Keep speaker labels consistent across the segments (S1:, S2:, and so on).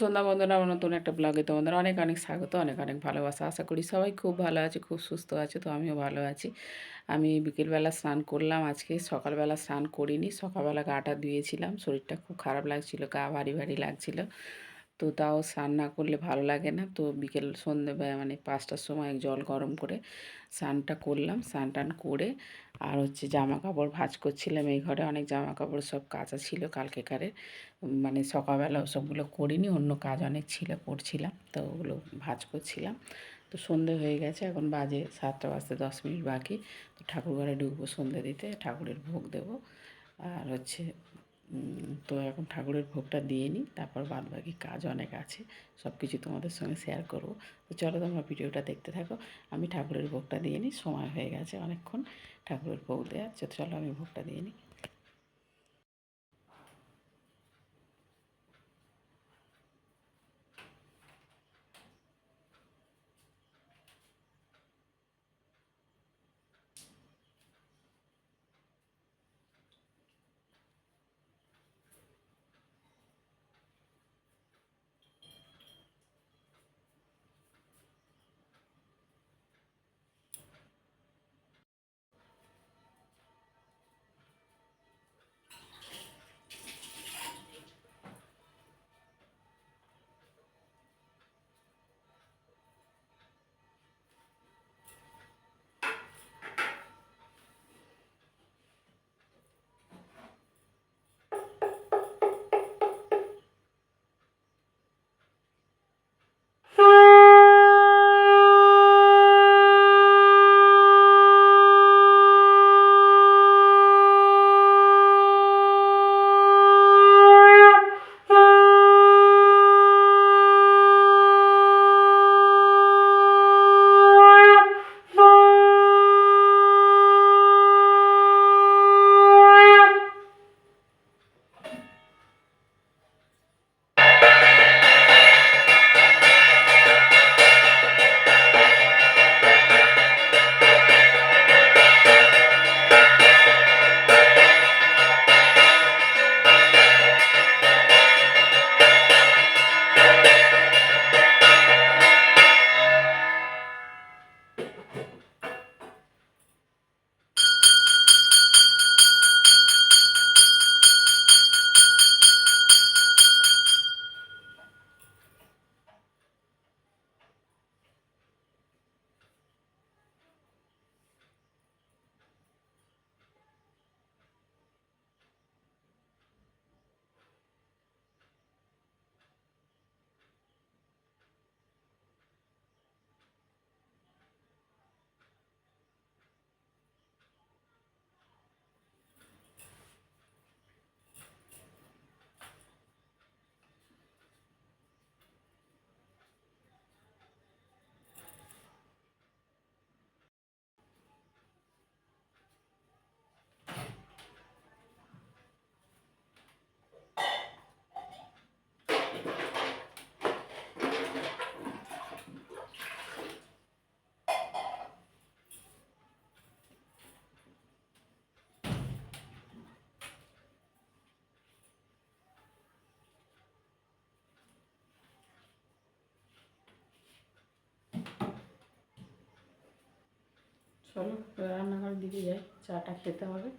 S1: সন্ধ্যা বন্দনা আমার নতুন একটা ব্লগে তোমাদের অনেক অনেক স্বাগত, অনেক অনেক ভালোবাসা। আশা করি সবাই খুব ভালো আছে, খুব সুস্থ আছে। তো আমিও ভালো আছি। আমি বিকেলবেলা স্নান করলাম, আজকে সকালবেলা স্নান করিনি। সকালবেলা গাটা ধুয়েছিলাম, শরীরটা খুব খারাপ লাগছিল, গা ভারী ভারী লাগছিল। তো তাও স্নান না করলে ভালো লাগে না। তো বিকেল সন্ধ্যেবেলা মানে 5টার সময় জল গরম করে স্নানটা করলাম। স্নান টান করে আর জামা কাপড় ভাঁজ করছিলাম। এই ঘরে অনেক জামা কাপড় সব কাচা ছিল কালকেকারে, মানে সকালবেলা ওসবগুলো করিনি, অন্য কাজ অনেক ছিল করছিলাম, তো ওগুলো ভাঁজ করছিলাম। তো সন্ধে হয়ে গেছে, এখন বাজে 7টা বাজতে 10 মিনিট বাকি। তো ঠাকুর ঘরে ঢুকবো সন্ধে দিতে, ঠাকুরের ভোগ দেব। আর তো এখন ঠাকুরের ভোগটা দিয়ে নিই, তারপর বাদ বাকি কাজ অনেক আছে, সব কিছু তোমাদের সঙ্গে শেয়ার করব। তো চলো তোমরা ভিডিওটা দেখতে থাকো। আমি ঠাকুরের ভোগটা দিয়ে নিই, সময় হয়ে গেছে অনেকক্ষণ ঠাকুরের ভোগ দেওয়ার। চলো আমি ভোগটা দিয়ে নিই। চলো রান্নাঘরের দিকে যাই, চাটা খেতে হবে।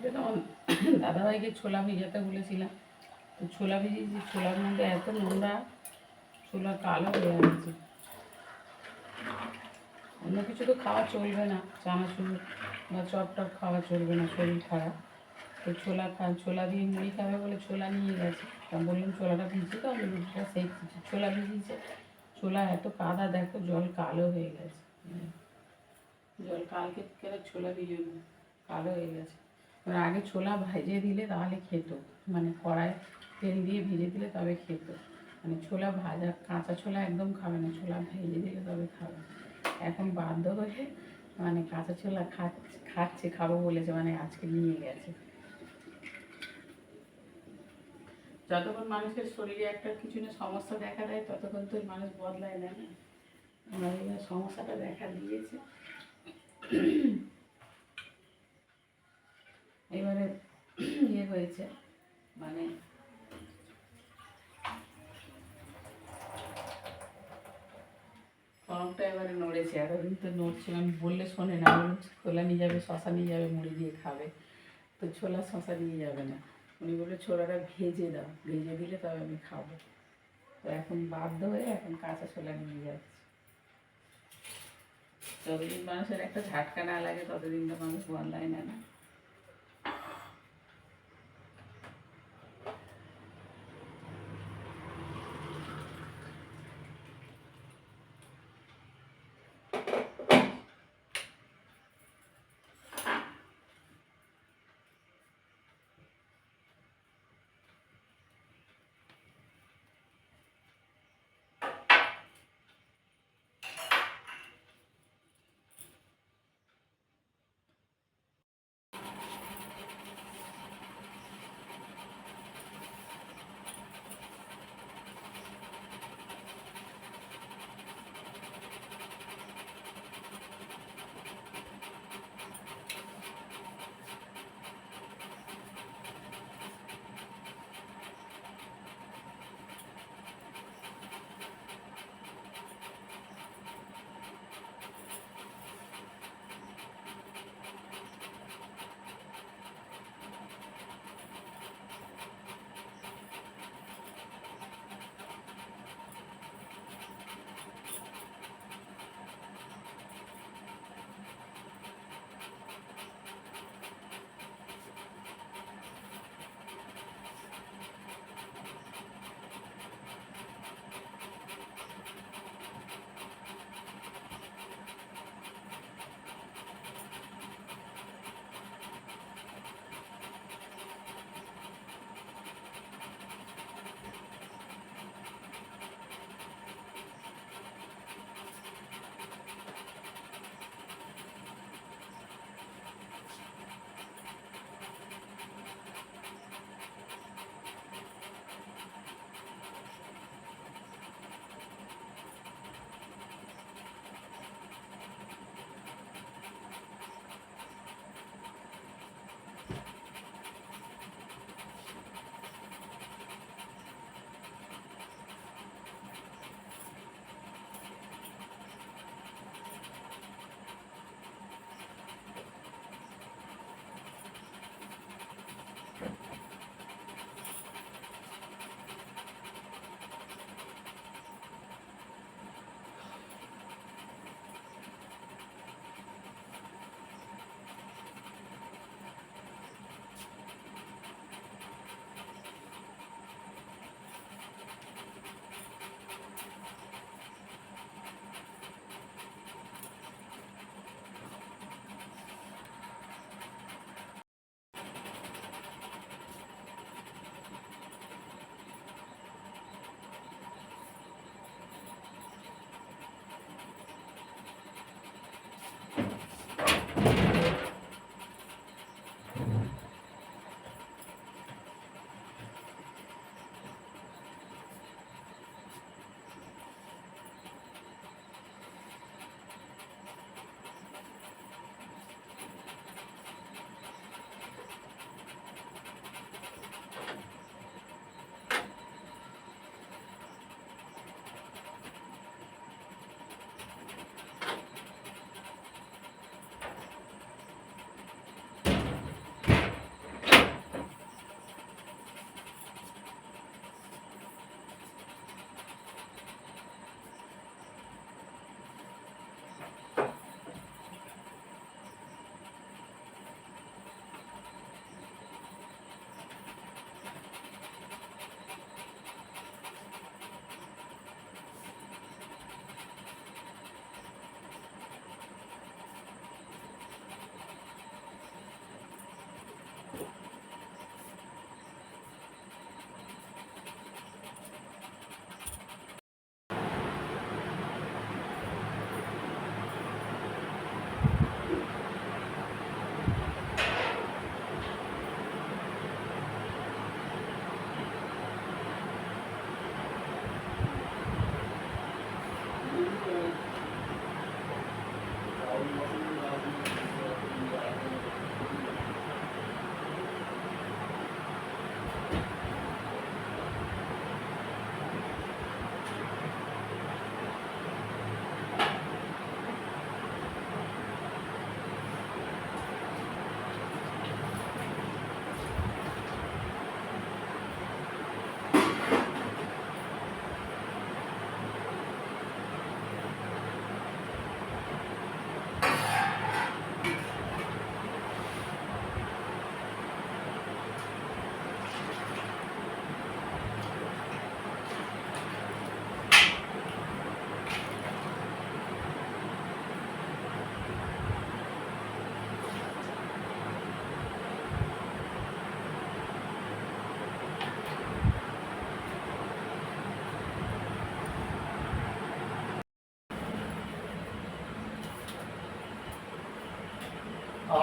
S1: কালকে তখন দাদাভাইকে ছোলা ভিজাতে বলেছিলাম, তো ছোলা ভিজিয়েছি, ছোলার মধ্যে এত নোংরা, ছোলা কালো হয়ে গেছে। অন্য কিছু তো খাওয়া চলবে না, চানাচুর বা চপ টপ খাওয়া চলবে না, শরীর খারাপ। তো ছোলা দিয়ে মুড়ি খাবে বলে ছোলা নিয়ে গেছে। তা বললাম ছোলাটা ভিজিয়ে তো আমি রুটিটা সেঁকছি। ছোলা ভিজিয়েছে, ছোলা এত কাদা, দেখো জল কালো হয়ে গেছে। জল কালকে কেন ছোলা ভিজোনো কালো হয়ে গেছে। এবার আগে ছোলা ভেজে দিলে তাহলে খেত, মানে কড়ায় তেল দিয়ে ভেজে দিলে তবে খেত। মানে ছোলা ভাজা, কাঁচা ছোলা একদম খাবে না, ছোলা ভেজে দিলে তবে খাবে। এখন বাধ্য হয়ে মানে কাঁচা ছোলা খাচ্ছে, খাবো বলেছে, মানে আজকে নিয়ে গেছে। যতক্ষণ মানুষের শরীরে একটা কিছু না সমস্যা দেখা দেয় ততক্ষণ তো মানুষ বদলায় না। আমার এবার সমস্যাটা দেখা দিয়েছে। এবারে ইয়ে হয়েছে, মানে কলমটা এবারে নড়েছে, এতদিন তো নড়ছে, আমি বললে শোনে না। বলুন ছোলা নিয়ে যাবে, শশা নিয়ে যাবে, মুড়ি দিয়ে খাবে, তো ছোলা শশা নিয়ে যাবে না। উনি বললো ছোলাটা ভেজে দাও, ভেজে দিলে তবে আমি খাবো। তো এখন বাধ্য হয়ে এখন কাঁচা ছোলা নিয়ে যাচ্ছে। যতদিন মানুষের একটা ঝাটকা না লাগে ততদিন তো মানুষ বদলায় না।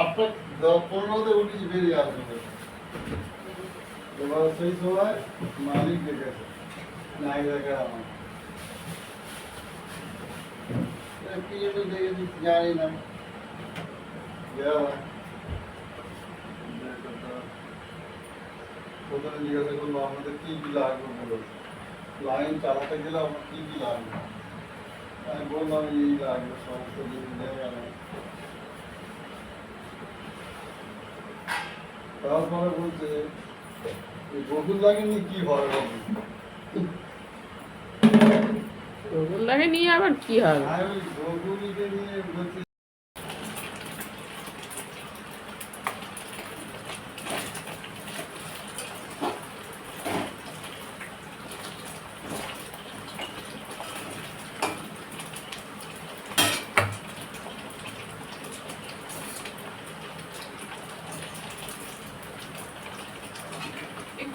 S2: আটটা 15তে উঠেছি বেরিয়ে আসবে এবার সেই সময় মালিক ডেকেছে নাই দেখে আমার কি জন্য দেখেছি জানি না প্রথমে জিজ্ঞাসা করলো আমাদের কি কি লাগবে বলো লাইন চালাতে গেলে আমার কি কি লাগবে আমি বললাম এই লাগবে সমস্ত জিনিস নিয়ে গেল তারপরে বলছে বকুল লাগেনি কি হবে
S1: বকুল লাগে নিয়ে আবার কি হবে?
S2: আমি বকুলকে নিয়ে বলছি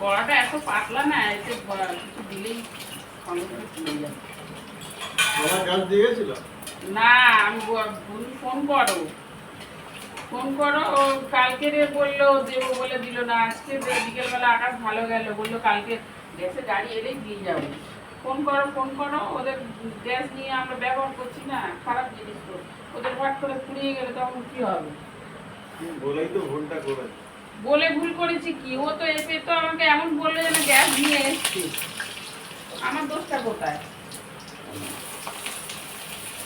S1: কড়াটা এত পাতলা না, এতে কিছু দিলেই সঙ্গে সঙ্গে ফুলে যায়।
S2: আমার কাজ দিয়ে গেছিল
S1: না, আমি ফোন করো ফোন করো, ও কালকে বললো দেবো বলে দিল না, আজকে বিকেলবেলা আকাশ ভালো গেল, বললো কালকে গ্যাসে গাড়ি এলেই দিয়ে যাবো। ফোন করো, ওদের গ্যাস নিয়ে আমরা ব্যবহার করছি না, খারাপ জিনিস তো, ওদের হট করে ফুরিয়ে গেলে তখন কি হবে?
S2: বলেই তো ভুলটা করে
S1: বলে ভুল করেছি কি? ও তো এসে তো আমাকে এমন বললো যেন গ্যাস নিয়ে এসছি, আমার দোষটা কোথায়?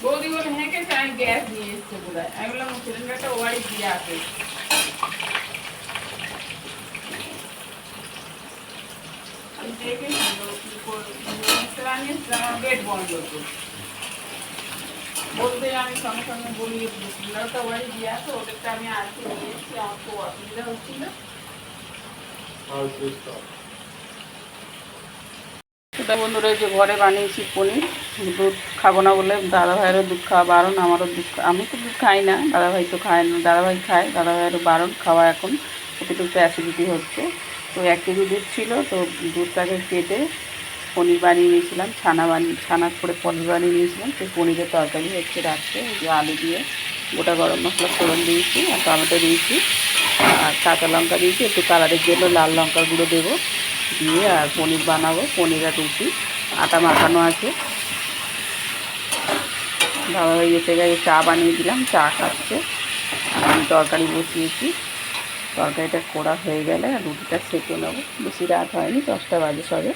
S1: বৌদি বলে হেঁকেছে আমি গ্যাস নিয়ে এসছে বোধহয়, আমি বললাম সিলিন্ডারটা ও বাড়ি দিয়ে আসে। আমি দেখেছি আমার বেড বন্ধ হতো, বলতে আমি সঙ্গে সঙ্গে বলি সিলিন্ডারটা ও বাড়ি দিয়ে আসো, ওদেরটা আমি আজকে নিয়ে এসছি, আমার খুব অসুবিধা হচ্ছিল। সেটা বন্ধুরা যে ঘরে বানিয়েছি পনির, দুধ খাবো না বলে দাদা ভাইয়েরও দুধ খাওয়া বারণ, আমারও দুধ, আমি তো দুধ খাই না, দাদা ভাই তো খায় না, দাদা ভাই খায়, দাদা ভাইয়েরও বারণ খাওয়া, এখন ওতে একটু অ্যাসিডিটি হচ্ছে। তো 1 কেজি দুধ ছিল, তো দুধটাকে কেটে পনির বানিয়ে নিয়েছিলাম, ছানা করে পনির বানিয়ে নিয়েছিলাম, সেই পনিরের তরকারি হচ্ছে রাত্রে, যে আলু দিয়ে গোটা গরম মশলা ফোড়ন দিয়েছি আর টমেটো দিয়েছি আর কাঁচা লঙ্কা দিয়েছি, একটু কালারের জন্য লাল লঙ্কার গুঁড়ো দেবো, দিয়ে আর পনির বানাবো, পনির আর রুটি, আটা মাখানো আছে। বাবা ভাই এসে গেছে, চা বানিয়ে দিলাম, চা খাচ্ছে, আর আমি তরকারি বসিয়েছি, তরকারিটা করা হয়ে গেলে আর রুটিটা সেঁকে নেবো, বেশি রাত হয়নি, 10টা বাজে সবে।